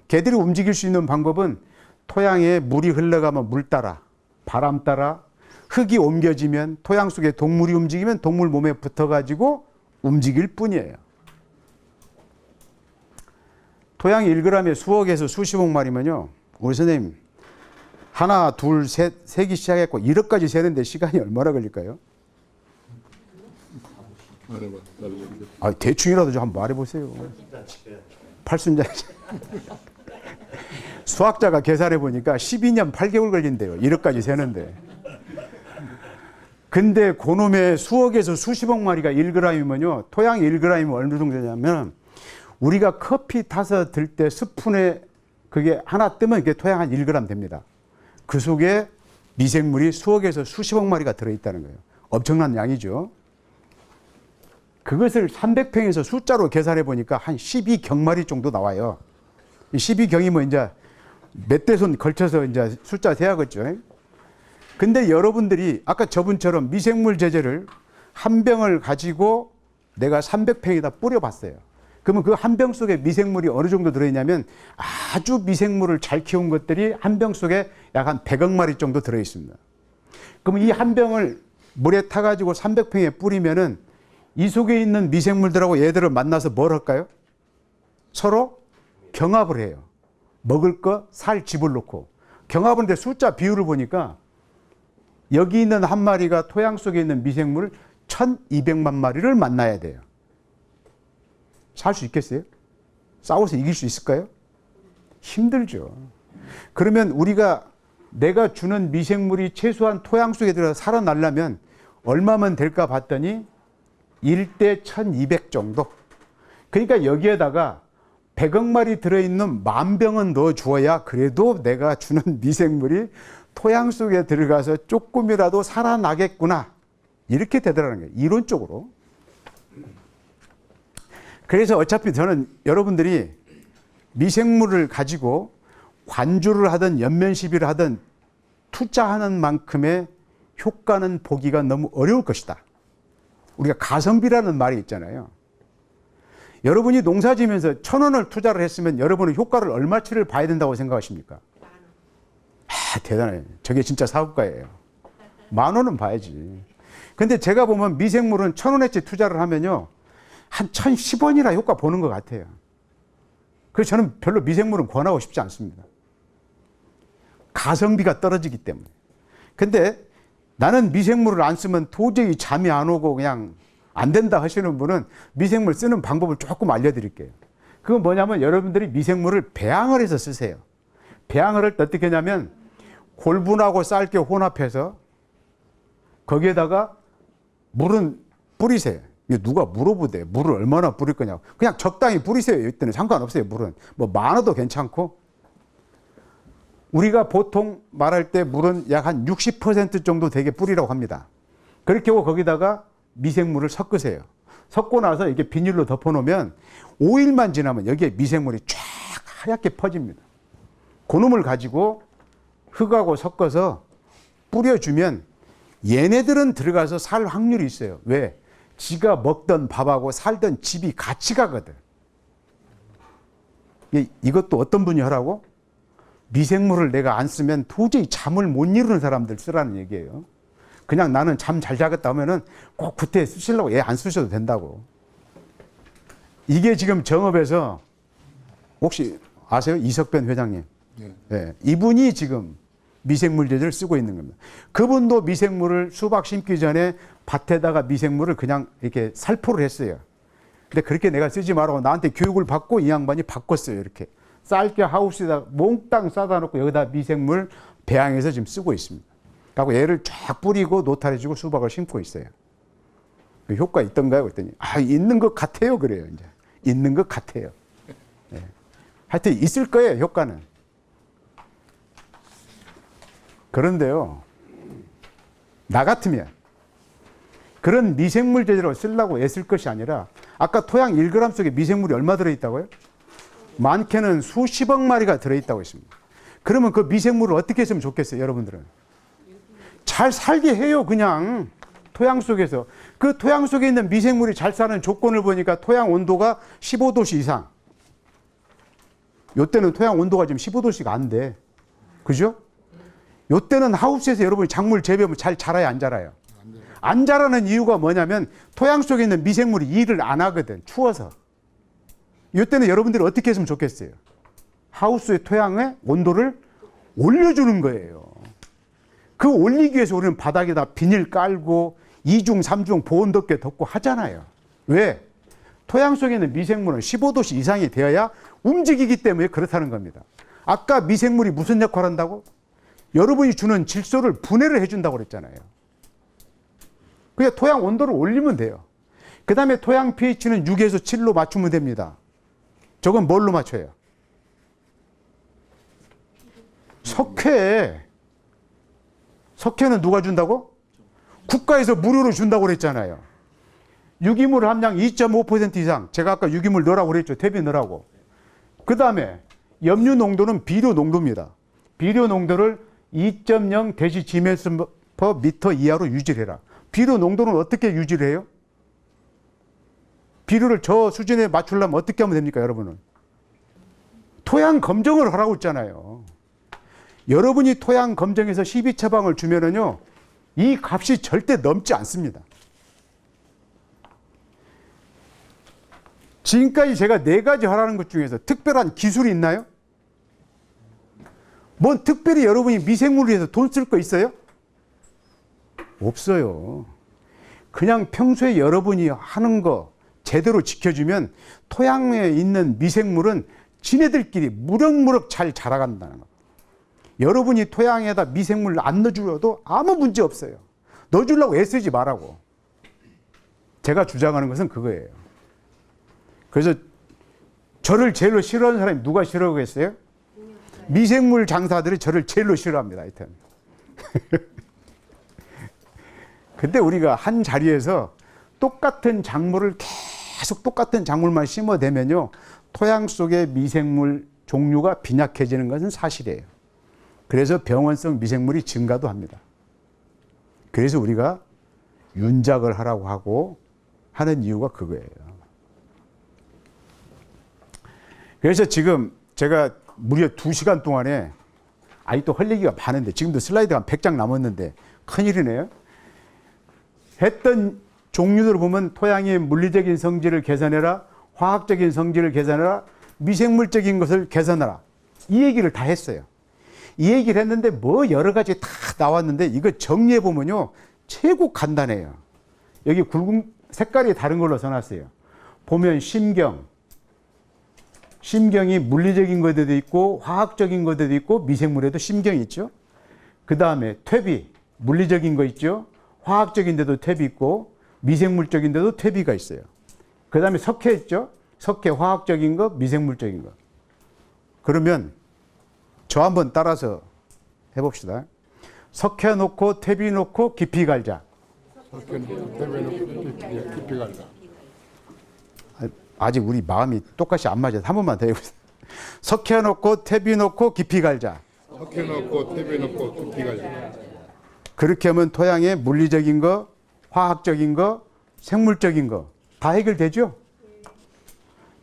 A: 걔들이 움직일 수 있는 방법은 토양에 물이 흘러가면 물 따라, 바람 따라, 흙이 옮겨지면 토양 속에 동물이 움직이면 동물 몸에 붙어가지고 움직일 뿐이에요. 토양 1g에 수억에서 수십억 마리면요. 우리 선생님 하나, 둘, 셋, 세기 시작했고 1억까지 세는데 시간이 얼마나 걸릴까요?
D: 말해봐.
A: 아, 대충이라도 좀 한번 말해보세요. 팔순자. 수학자가 계산해 보니까 12년 8개월 걸린대요. 1억까지 세는데. 근데 그놈의 수억에서 수십억 마리가 1g이면요. 토양 1g이면 어느 정도 되냐면 우리가 커피 타서 들 때 스푼에 그게 하나 뜨면 그게 토양 한 1g 됩니다. 그 속에 미생물이 수억에서 수십억 마리가 들어있다는 거예요. 엄청난 양이죠. 그것을 300평에서 숫자로 계산해 보니까 한 12경마리 정도 나와요. 12경이면 이제 몇 대손 걸쳐서 이제 숫자 세야겠죠. 근데 여러분들이 아까 저분처럼 미생물 제제를 한 병을 가지고 내가 300평에다 뿌려봤어요. 그러면 그 한 병 속에 미생물이 어느 정도 들어있냐면 아주 미생물을 잘 키운 것들이 한 병 속에 약 한 100억 마리 정도 들어있습니다. 그럼 이 한 병을 물에 타가지고 300평에 뿌리면은 이 속에 있는 미생물들하고 얘들을 만나서 뭘 할까요? 서로 경합을 해요. 먹을 거, 살, 집을 놓고. 경합하는데 숫자 비율을 보니까 여기 있는 한 마리가 토양 속에 있는 미생물 1200만 마리를 만나야 돼요. 살 수 있겠어요? 싸워서 이길 수 있을까요? 힘들죠. 그러면 우리가 내가 주는 미생물이 최소한 토양 속에 들어서 살아나려면 얼마면 될까 봤더니 1대 1200 정도. 그러니까 여기에다가 100억 마리 들어있는 10,000병은 넣어 주어야 그래도 내가 주는 미생물이 토양 속에 들어가서 조금이라도 살아나겠구나. 이렇게 되더라는 거예요. 이론적으로. 그래서 어차피 저는 여러분들이 미생물을 가지고 관주를 하든 연면 시비를 하든 투자하는 만큼의 효과는 보기가 너무 어려울 것이다. 우리가 가성비라는 말이 있잖아요. 여러분이 농사 지면서 1,000원을 투자를 했으면 여러분은 효과를 얼마치를 봐야 된다고 생각하십니까? 아, 대단해요. 저게 진짜 사업가예요. 10,000원은 봐야지. 근데 제가 보면 미생물은 1,000원어치 투자를 하면요. 한 1,010원이나 효과 보는 것 같아요. 그래서 저는 별로 미생물은 권하고 싶지 않습니다. 가성비가 떨어지기 때문에. 근데 나는 미생물을 안 쓰면 도저히 잠이 안 오고 그냥 안 된다 하시는 분은 미생물 쓰는 방법을 조금 알려드릴게요. 그건 뭐냐면 여러분들이 미생물을 배양을 해서 쓰세요. 배양을 할 때 어떻게 하냐면 골분하고 쌀게 혼합해서 거기에다가 물은 뿌리세요. 누가 물어보대. 물을 얼마나 뿌릴 거냐고. 그냥 적당히 뿌리세요. 이때는 상관없어요. 물은. 뭐 많아도 괜찮고. 우리가 보통 말할 때 물은 약 한 60% 정도 되게 뿌리라고 합니다. 그렇게 하고 거기다가 미생물을 섞으세요. 섞고 나서 이게 비닐로 덮어놓으면 5일만 지나면 여기에 미생물이 쫙 하얗게 퍼집니다. 그놈을 가지고 흙하고 섞어서 뿌려주면 얘네들은 들어가서 살 확률이 있어요. 왜? 지가 먹던 밥하고 살던 집이 같이 가거든. 이것도 어떤 분이 하라고? 미생물을 내가 안 쓰면 도저히 잠을 못 이루는 사람들 쓰라는 얘기예요. 그냥 나는 잠 잘 자겠다 하면은 꼭 그때 쓰시려고 얘 안 쓰셔도 된다고. 이게 지금 정읍에서 혹시 아세요? 이석변 회장님.
D: 네.
A: 예, 이분이 지금 미생물 제제를 쓰고 있는 겁니다. 그분도 미생물을 수박 심기 전에 밭에다가 미생물을 그냥 이렇게 살포를 했어요. 근데 그렇게 내가 쓰지 말라고 나한테 교육을 받고 이 양반이 바꿨어요. 이렇게 쌀게 하우스에다 몽땅 싸다 놓고 여기다 미생물 배양해서 지금 쓰고 있습니다. 그리고 얘를 쫙 뿌리고 노탈해주고 수박을 심고 있어요. 그 효과 있던가요? 그랬더니 있는 것 같아요. 그래요. 이제 있는 것 같아요. 예. 하여튼 있을 거예요. 효과는. 그런데요, 나 같으면 그런 미생물 제재로 쓰려고 애쓸 것이 아니라 아까 토양 1g 속에 미생물이 얼마 들어있다고요? 많게는 수십억 마리가 들어있다고 했습니다. 그러면 그 미생물을 어떻게 했으면 좋겠어요, 여러분들은? 잘 살게 해요, 그냥. 토양 속에서. 그 토양 속에 있는 미생물이 잘 사는 조건을 보니까 토양 온도가 15도씨 이상. 요때는 토양 온도가 지금 15도씨가 안 돼. 그죠? 요때는 하우스에서 여러분이 작물 재배하면 잘 자라요, 안 자라요? 안 자라는 이유가 뭐냐면 토양 속에 있는 미생물이 일을 안 하거든, 추워서. 요때는 여러분들이 어떻게 했으면 좋겠어요? 하우스의 토양의 온도를 올려주는 거예요. 그 올리기 위해서 우리는 바닥에다 비닐 깔고 2중, 3중 보온 덮개 덮고 하잖아요. 왜? 토양 속에 있는 미생물은 15도씨 이상이 되어야 움직이기 때문에 그렇다는 겁니다. 아까 미생물이 무슨 역할을 한다고? 여러분이 주는 질소를 분해를 해준다고 그랬잖아요. 그냥 토양 온도를 올리면 돼요. 그 다음에 토양 pH는 6에서 7로 맞추면 됩니다. 저건 뭘로 맞춰요? 석회. 석회는 누가 준다고? 국가에서 무료로 준다고 그랬잖아요. 유기물 함량 2.5% 이상. 제가 아까 유기물 넣으라고 그랬죠. 퇴비 넣으라고. 그 다음에 염류 농도는 비료 농도입니다. 비료 농도를 2.0 데시지메터 이하로 유지를 해라. 비료 농도는 어떻게 유지를 해요? 비료를 저 수준에 맞추려면 어떻게 하면 됩니까, 여러분은? 토양 검정을 하라고 했잖아요. 여러분이 토양 검정에서 12처방을 주면은요, 이 값이 절대 넘지 않습니다. 지금까지 제가 4가지 하라는 것 중에서 특별한 기술이 있나요? 뭔 특별히 여러분이 미생물을 위해서 돈 쓸 거 있어요? 없어요. 그냥 평소에 여러분이 하는 거 제대로 지켜주면 토양에 있는 미생물은 지네들끼리 무럭무럭 잘 자라간다는 거. 여러분이 토양에다 미생물을 안 넣어줘도 아무 문제 없어요. 넣어주려고 애쓰지 말라고. 제가 주장하는 것은 그거예요. 그래서 저를 제일로 싫어하는 사람이 누가 싫어하겠어요? 미생물 장사들이 저를 제일로 싫어합니다. 하여튼. 근데 우리가 한 자리에서 똑같은 작물을 계속 똑같은 작물만 심어대면요, 토양 속의 미생물 종류가 빈약해지는 것은 사실이에요. 그래서 병원성 미생물이 증가도 합니다. 그래서 우리가 윤작을 하라고 하고 하는 이유가 그거예요. 그래서 지금 제가 무려 2시간 동안에 아직도 할 얘기가 많은데, 지금도 슬라이드가 한 100장 남았는데 큰일이네요. 했던 종류들을 보면 토양의 물리적인 성질을 개선해라, 화학적인 성질을 개선해라, 미생물적인 것을 개선하라, 이 얘기를 다 했어요. 이 얘기를 했는데 뭐 여러 가지 다 나왔는데 이거 정리해 보면요, 최고 간단해요. 여기 굵은 색깔이 다른 걸로 써놨어요. 보면 심경이 물리적인 것에도 있고 화학적인 것에도 있고 미생물에도 심경이 있죠. 그 다음에 퇴비, 물리적인 거 있죠. 화학적인데도 퇴비 있고 미생물적인데도 퇴비가 있어요. 그 다음에 석회 있죠. 석회, 화학적인 거, 미생물적인 거. 그러면 저 한번 따라서 해봅시다. 석회 놓고 퇴비 놓고 깊이 갈자.
D: 석회 놓고 퇴비 놓고 깊이 갈자.
A: 아직 우리 마음이 똑같이 안 맞아서 한 번만 더 해보세요. 석회 놓고 퇴비 놓고 깊이 갈자.
D: 석회 놓고 퇴비 놓고 깊이 갈자.
A: 그렇게 하면 토양에 물리적인 거, 화학적인 거, 생물적인 거 다 해결되죠?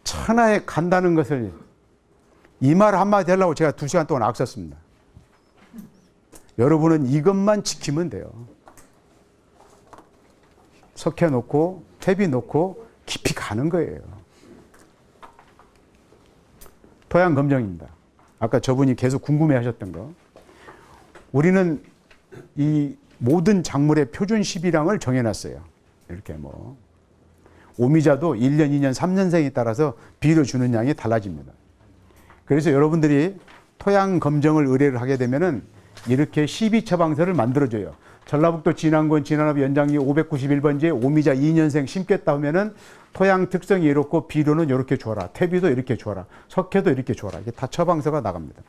A: 천하에 간다는 것을, 이 말 한마디 하려고 제가 2시간 동안 악썼습니다. 여러분은 이것만 지키면 돼요. 석회 놓고 퇴비 놓고 깊이 가는 거예요. 토양 검정입니다. 아까 저분이 계속 궁금해 하셨던 거. 우리는 이 모든 작물의 표준 시비량을 정해놨어요. 이렇게 뭐 오미자도 1년, 2년, 3년생에 따라서 비료 주는 양이 달라집니다. 그래서 여러분들이 토양 검정을 의뢰를 하게 되면은 이렇게 시비 처방서를 만들어줘요. 전라북도 진안군 진안읍 연장리 591번지에 오미자 2년생 심겠다 하면은 토양 특성이 이렇고 비료는 이렇게 줘라. 퇴비도 이렇게 줘라. 석회도 이렇게 줘라. 이게 다 처방서가 나갑니다.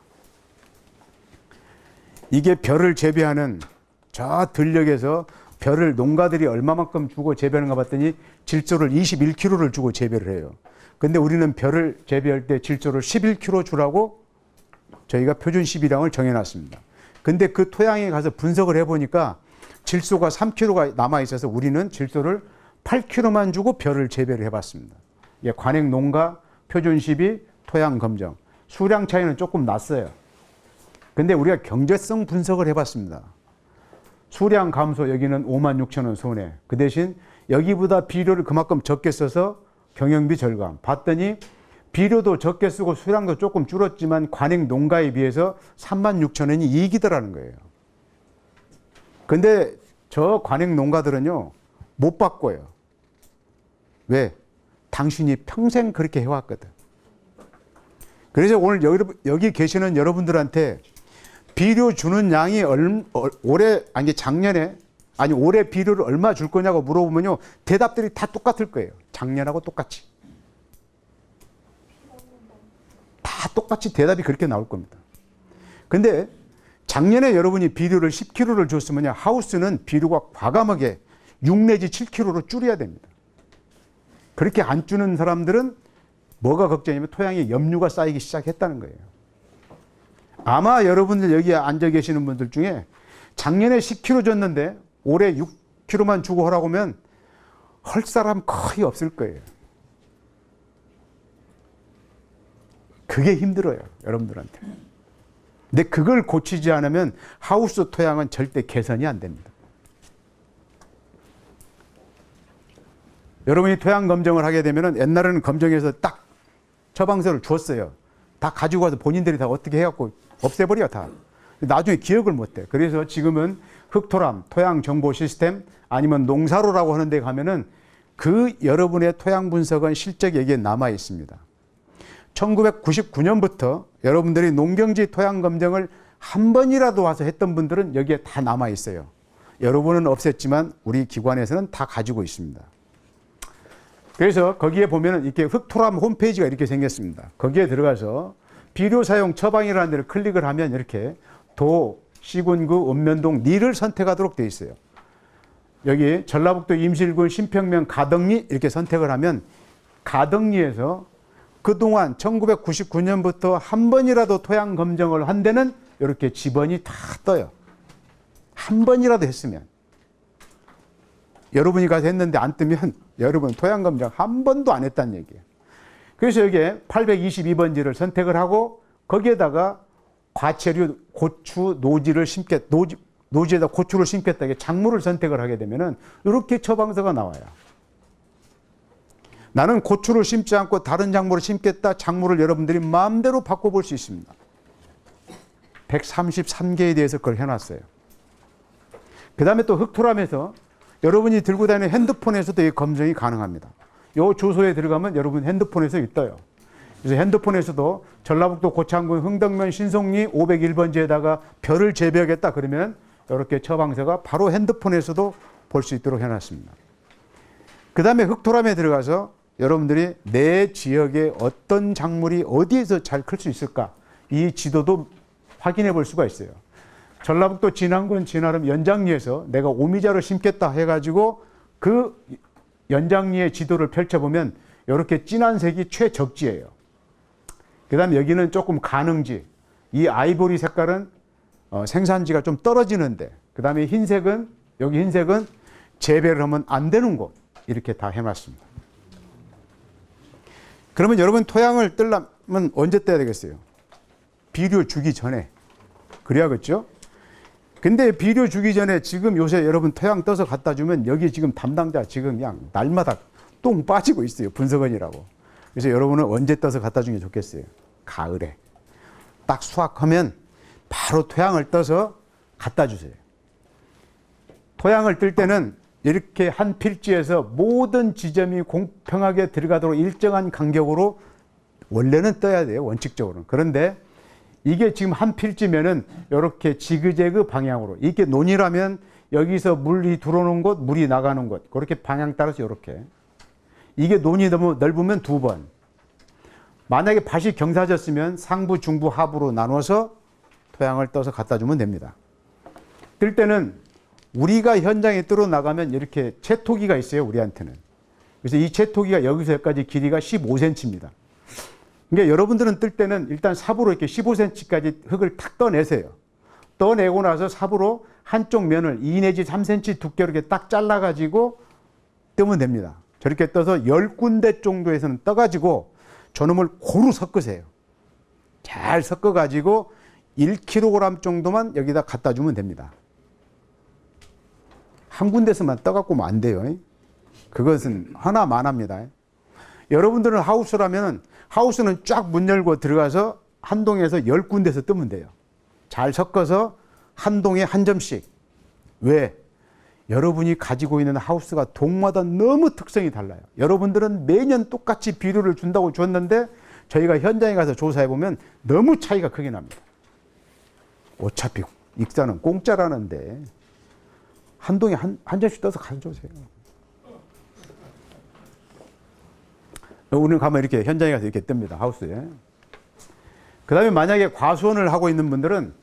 A: 이게 벼를 재배하는 저 들녘에서 벼를 농가들이 얼마만큼 주고 재배하는가 봤더니 질소를 21kg를 주고 재배를 해요. 근데 우리는 벼를 재배할 때 질소를 11kg 주라고 저희가 표준 시비량을 정해놨습니다. 근데 그 토양에 가서 분석을 해보니까 질소가 3kg가 남아있어서 우리는 질소를 8kg만 주고 벼를 재배를 해봤습니다. 예, 관행 농가, 표준 시비, 토양 검정. 수량 차이는 조금 났어요. 근데 우리가 경제성 분석을 해봤습니다. 수량 감소 여기는 56,000원 손해. 그 대신 여기보다 비료를 그만큼 적게 써서 경영비 절감. 봤더니 비료도 적게 쓰고 수량도 조금 줄었지만 관행 농가에 비해서 36,000원이 이익이더라는 거예요. 근데 저 관행 농가들은요, 못 바꿔요. 왜? 당신이 평생 그렇게 해왔거든. 그래서 오늘 여기 계시는 여러분들한테 비료 주는 양이 올해 비료를 얼마 줄 거냐고 물어보면요, 대답들이 다 똑같을 거예요. 작년하고 똑같이. 다 똑같이 대답이 그렇게 나올 겁니다. 근데 작년에 여러분이 비료를 10kg를 줬으면 하우스는 비료가 과감하게 6 내지 7kg로 줄여야 됩니다. 그렇게 안 주는 사람들은 뭐가 걱정이냐면 토양에 염류가 쌓이기 시작했다는 거예요. 아마 여러분들 여기 앉아 계시는 분들 중에 작년에 10kg 줬는데 올해 6kg만 주고 하라고 하면 할 사람 거의 없을 거예요. 그게 힘들어요, 여러분들한테. 근데 그걸 고치지 않으면 하우스 토양은 절대 개선이 안 됩니다. 여러분이 토양 검정을 하게 되면 옛날에는 검정해서 딱 처방서를 줬어요. 다 가지고 와서 본인들이 다 어떻게 해갖고 없애버려 다. 나중에 기억을 못해. 그래서 지금은 흑토람, 토양 정보 시스템 아니면 농사로라고 하는 데 가면은 그 여러분의 토양 분석은 실적 여기에 남아 있습니다. 1999년부터 여러분들이 농경지 토양 검정을 한 번이라도 와서 했던 분들은 여기에 다 남아 있어요. 여러분은 없앴지만 우리 기관에서는 다 가지고 있습니다. 그래서 거기에 보면은 이렇게 흑토람 홈페이지가 이렇게 생겼습니다. 거기에 들어가서 비료 사용 처방이라는 데를 클릭을 하면 이렇게 도, 시군구, 읍면동, 리를 선택하도록 되어 있어요. 여기 전라북도 임실군 신평면 가덕리 이렇게 선택을 하면 가덕리에서 그동안 1999년부터 한 번이라도 토양 검정을 한 데는 이렇게 지번이 다 떠요. 한 번이라도 했으면. 여러분이 가서 했는데 안 뜨면 여러분 토양 검정 한 번도 안 했다는 얘기예요. 그래서 여기에 822번지를 선택을 하고 거기에다가 과체류 고추 노지를 노지에다 고추를 심겠다. 작물을 선택을 하게 되면은 이렇게 처방서가 나와요. 나는 고추를 심지 않고 다른 작물을 심겠다. 작물을 여러분들이 마음대로 바꿔볼 수 있습니다. 133개에 대해서 그걸 해놨어요. 그 다음에 또 흑토람에서 여러분이 들고 다니는 핸드폰에서도 이 검증이 가능합니다. 이 주소에 들어가면 여러분 핸드폰에서 있어요. 그래서 핸드폰에서도 전라북도 고창군 흥덕면 신송리 501번지에다가 벼를 재배하겠다 그러면 이렇게 처방서가 바로 핸드폰에서도 볼 수 있도록 해놨습니다. 그 다음에 흑토람에 들어가서 여러분들이 내 지역에 어떤 작물이 어디에서 잘 클 수 있을까 이 지도도 확인해 볼 수가 있어요. 전라북도 진안군 진안읍 연장리에서 내가 오미자를 심겠다 해가지고 그 연장리의 지도를 펼쳐보면 이렇게 진한 색이 최적지예요. 그 다음에 여기는 조금 가능지, 이 아이보리 색깔은 생산지가 좀 떨어지는데, 그 다음에 흰색은 여기 흰색은 재배를 하면 안 되는 곳 이렇게 다 해놨습니다. 그러면 여러분 토양을 뜨려면 언제 떠야 되겠어요? 비료 주기 전에. 그래야겠죠? 근데 비료 주기 전에 지금 요새 여러분 토양 떠서 갖다 주면 여기 지금 담당자 지금 그냥 날마다 똥 빠지고 있어요. 분석원이라고. 그래서 여러분은 언제 떠서 갖다 주는 게 좋겠어요? 가을에. 딱 수확하면 바로 토양을 떠서 갖다 주세요. 토양을 뜰 때는 이렇게 한 필지에서 모든 지점이 공평하게 들어가도록 일정한 간격으로 원래는 떠야 돼요, 원칙적으로는. 그런데 이게 지금 한 필지면은 이렇게 지그재그 방향으로, 이게 논이라면 여기서 물이 들어오는 곳, 물이 나가는 곳, 그렇게 방향 따라서 이렇게. 이게 논이 너무 넓으면 2번. 만약에 밭이 경사졌으면 상부, 중부, 하부로 나눠서 토양을 떠서 갖다 주면 됩니다. 뜰 때는 우리가 현장에 뜨러 나가면 이렇게 채토기가 있어요, 우리한테는. 그래서 이 채토기가 여기서 여기까지 길이가 15cm입니다. 그러니까 여러분들은 뜰 때는 일단 삽으로 이렇게 15cm까지 흙을 탁 떠내세요. 떠내고 나서 삽으로 한쪽 면을 2 내지 3cm 두께로 이렇게 딱 잘라가지고 뜨면 됩니다. 저렇게 떠서 10군데 정도에서는 떠가지고 저놈을 고루 섞으세요. 잘 섞어가지고 1kg 정도만 여기다 갖다 주면 됩니다. 한 군데서만 떠갖고 오면 안 돼요. 그것은 하나만 합니다. 여러분들은 하우스라면 하우스는 쫙 문 열고 들어가서 한 동에서 10군데서 뜨면 돼요. 잘 섞어서 한 동에 한 점씩. 왜? 여러분이 가지고 있는 하우스가 동마다 너무 특성이 달라요. 여러분들은 매년 똑같이 비료를 준다고 줬는데 저희가 현장에 가서 조사해보면 너무 차이가 크게 납니다. 어차피 익사는 공짜라는데 한 동에 한 점씩 떠서 가져오세요. 오늘 가면 이렇게 현장에 가서 이렇게 뜹니다. 하우스에. 그 다음에 만약에 과수원을 하고 있는 분들은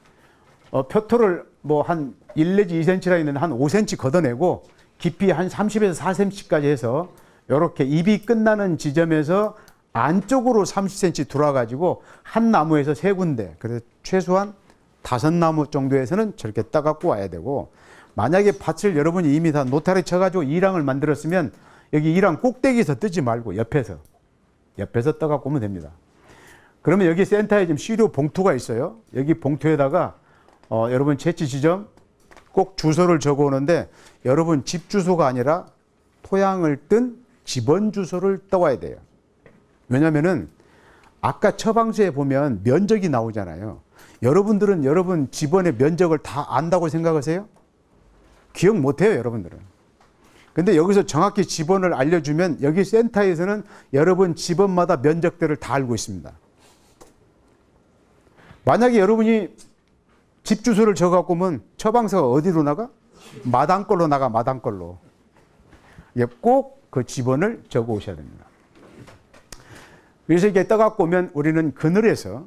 A: 표토를 뭐 한 1 내지 2cm라 있는데 한 5cm 걷어내고 깊이 한 30에서 4cm까지 해서 이렇게 잎이 끝나는 지점에서 안쪽으로 30cm 들어와가지고 한 나무에서 3군데, 그래서 최소한 5나무 정도에서는 저렇게 따갖고 와야 되고, 만약에 밭을 여러분이 이미 다 노타리 쳐가지고 이랑을 만들었으면 여기 이랑 꼭대기에서 뜨지 말고 옆에서 떠갖고 오면 됩니다. 그러면 여기 센터에 지금 시료 봉투가 있어요. 여기 봉투에다가 여러분 채취 지점 꼭 주소를 적어 오는데, 여러분 집 주소가 아니라 토양을 뜬 집원 주소를 떠와야 돼요. 왜냐면은 아까 처방서에 보면 면적이 나오잖아요. 여러분들은 여러분 집원의 면적을 다 안다고 생각하세요? 기억 못해요, 여러분들은. 근데 여기서 정확히 집원을 알려주면 여기 센터에서는 여러분 집원마다 면적들을 다 알고 있습니다. 만약에 여러분이 집 주소를 적어갖고 오면 처방서가 어디로 나가? 마당걸로 나가, 마당걸로. 꼭 그 집원을 적어 오셔야 됩니다. 그래서 이게 떠갖고 오면 우리는 그늘에서,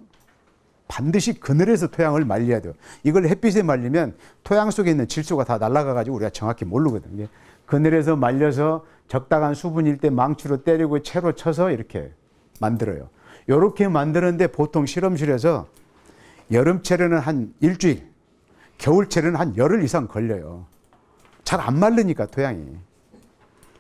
A: 반드시 그늘에서 토양을 말려야 돼요. 이걸 햇빛에 말리면 토양 속에 있는 질소가 다 날아가가지고 우리가 정확히 모르거든요. 그늘에서 말려서 적당한 수분일 때 망치로 때리고 채로 쳐서 이렇게 만들어요. 이렇게 만드는데 보통 실험실에서 여름철에는 한 일주일, 겨울철에는 한 열흘 이상 걸려요. 잘 안 마르니까 토양이.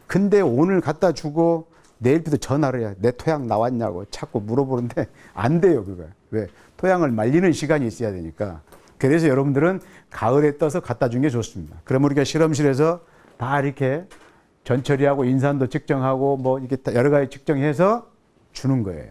A: 근데 오늘 갖다 주고 내일부터 전화를 해야 내 토양 나왔냐고 자꾸 물어보는데 안 돼요, 그거. 왜? 토양을 말리는 시간이 있어야 되니까. 그래서 여러분들은 가을에 떠서 갖다 준 게 좋습니다. 그럼 우리가 실험실에서 다 이렇게 전처리하고 인산도 측정하고 뭐 이렇게 여러 가지 측정해서 주는 거예요.